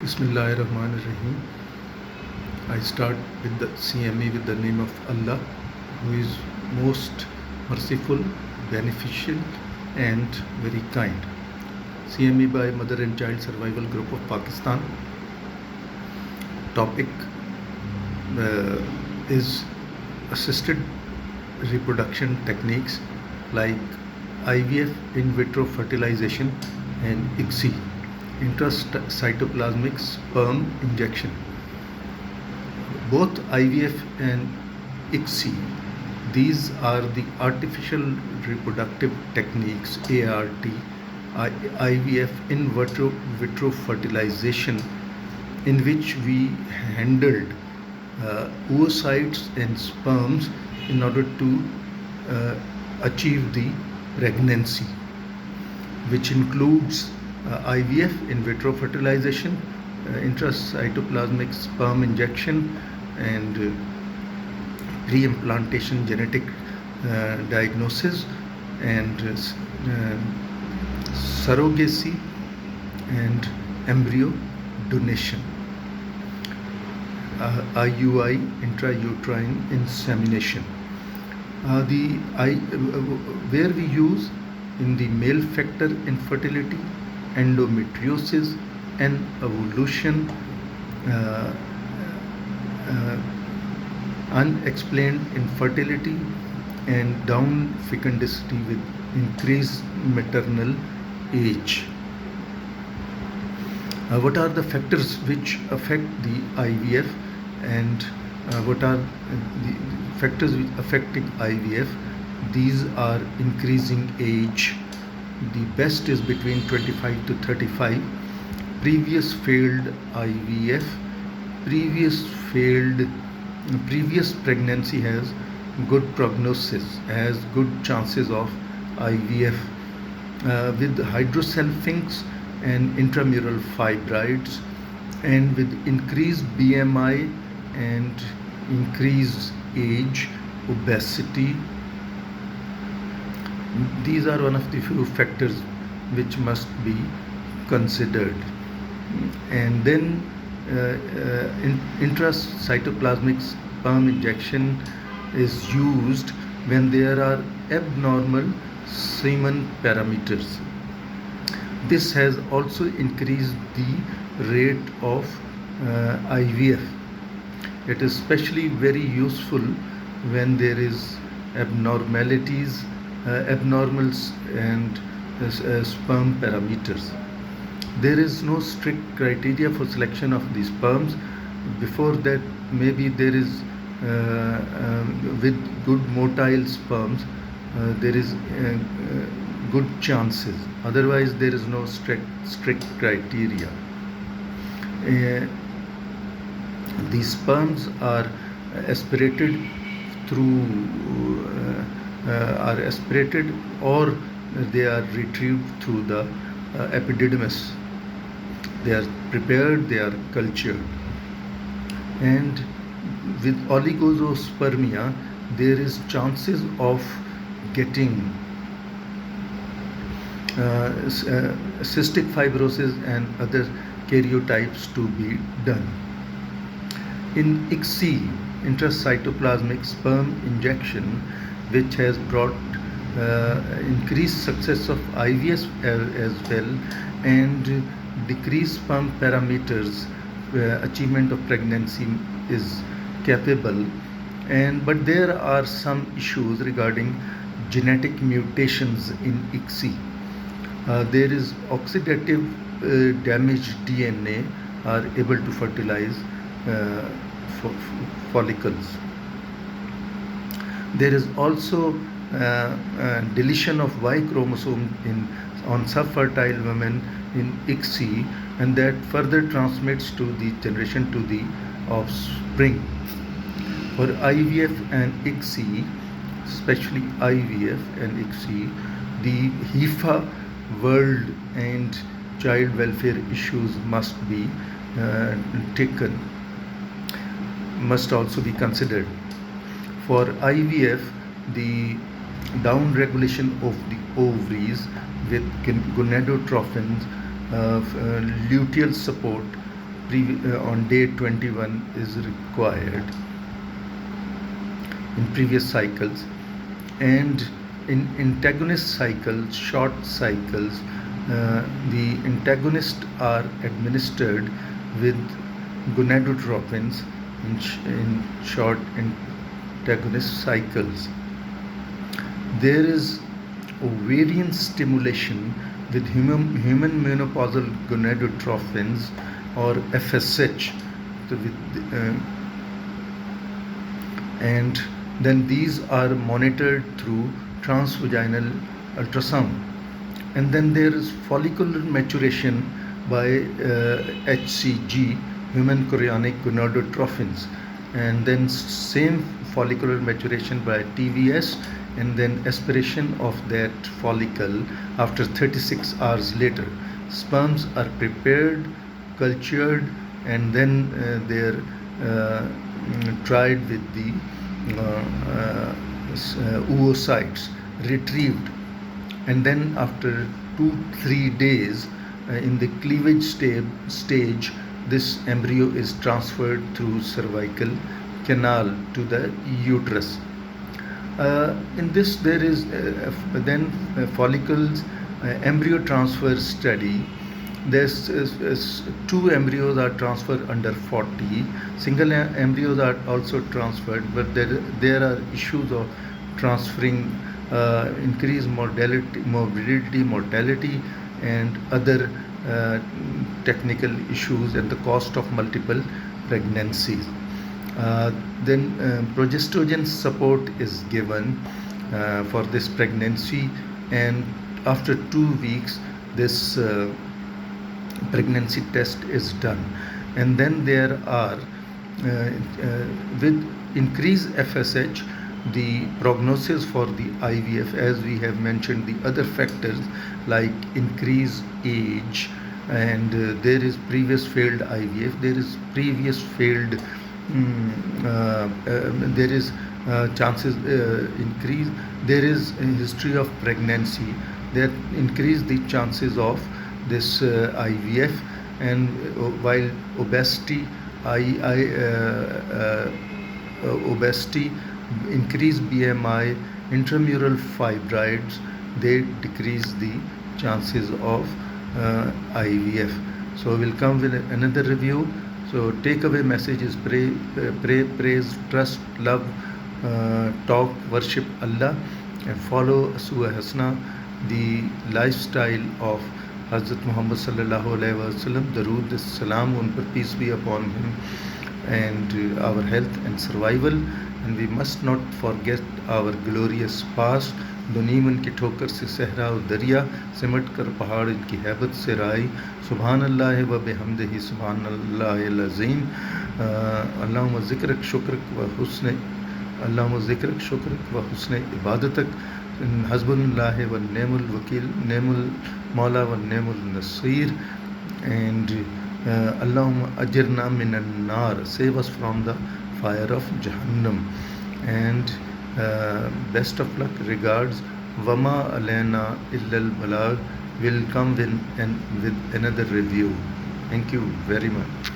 Bismillahirrahmanirrahim. I start with the CME with the name of Allah, who is most merciful, beneficent, and very kind. CME by Mother and Child Survival Group of Pakistan. Topic is assisted reproduction techniques like IVF, InVitro fertilization, and ICSI, intracytoplasmic sperm injection. Both IVF and ICSI, these are the artificial reproductive techniques, ART, IVF, in vitro fertilization, in which we handled oocytes and sperms in order to achieve the pregnancy, which includes IVF, in vitro fertilization, intracytoplasmic sperm injection, and pre-implantation genetic diagnosis, and surrogacy, and embryo donation. IUI, intrauterine insemination. Where we use in the male factor infertility, endometriosis, and evolution, unexplained infertility, and down fecundity with increased maternal age. What are the factors which affect the IVF, and what are the factors which affecting IVF? These are increasing age. The best is between 25 to 35. Previous failed IVF, previous pregnancy has good prognosis, has good chances of IVF. With hydrocephalus and intramural fibroids, and with increased BMI and increased age, obesity. These are one of the few factors which must be considered. And then intracytoplasmic sperm injection is used when there are abnormal semen parameters. This has also increased the rate of IVF. It is especially very useful when there is abnormalities, abnormals and sperm parameters. There is no strict criteria for selection of the sperms. Before that, maybe there is with good motile sperms, there is good chances. Otherwise, there is no strict criteria. These sperms are aspirated or they are retrieved through the epididymis. They are prepared, they are cultured. And with oligospermia, there is chances of getting cystic fibrosis and other karyotypes to be done. In ICSI, intracytoplasmic sperm injection, which has brought increased success of IVF as well, and decreased sperm parameters, achievement of pregnancy is capable. But there are some issues regarding genetic mutations in ICSI. There is oxidative damaged DNA are able to fertilize follicles. There is also deletion of Y chromosome on subfertile women in ICSI, and that further transmits to the generation to the offspring. For IVF and ICSI, especially IVF and ICSI, the HIFA world and child welfare issues must be must also be considered. For IVF, the down regulation of the ovaries with gonadotrophins, luteal support, on day 21 is required in previous cycles, and in antagonist cycles, short cycles, the antagonists are administered with gonadotropins in short antagonist cycles. There is ovarian stimulation with human menopausal gonadotropins or FSH, and then these are monitored through transvaginal ultrasound. And then there is follicular maturation by HCG, human chorionic gonadotropins, and then same follicular maturation by TVS, and then aspiration of that follicle after 36 hours later. Sperms are prepared, cultured, and then they're tried with the oocytes, retrieved, and then after 2-3 days in the cleavage stage, this embryo is transferred through cervical canal to the uterus. In this there is then follicles embryo transfer study. There's 2 embryos are transferred under 40. Single embryos are also transferred, but there are issues of transferring, increased morbidity, mortality, and other technical issues, and the cost of multiple pregnancies. Then progestogen support is given for this pregnancy, and after 2 weeks this pregnancy test is done. And then there are with increased FSH, the prognosis for the IVF, as we have mentioned, the other factors like increased age, and there is previous failed IVF, there is previous failed there is chances increase, there is a history of pregnancy that increase the chances of this IVF, and while obesity, obesity, increased BMI, intramural fibroids, they decrease the chances of IVF. So we'll come with another review. So takeaway message is pray, praise, trust, love, talk, worship Allah, and follow Aswa Hasna, the lifestyle of Hazrat Muhammad sallallahu alaihi wasallam, Darood salam un par, peace be upon him, and our health and survival. And we must not forget our glorious past. दुनीमन की ठोकर से सहरा और दरिया, सिमट कर पहाड़ इनकी हैबत से राई। सुभान अल्लाह व बिहम्दिही सुभान अल्लाहिल अज़ीम। अल्लाहुम्मा ज़िक्रक शुक्रक व हुस्न, अल्लाहुम्मा ज़िक्रक शुक्रक व हुस्न इबादतक, हस्बुल्लाह व नेमुल वकील, नेमुल मौला व नेमुल Naseer. And Allahumma ajirna minan nar, save us from the fire of Jahannam. And best of luck, regards, Wama Alena Illal Balag. Will come with another review. Thank you very much.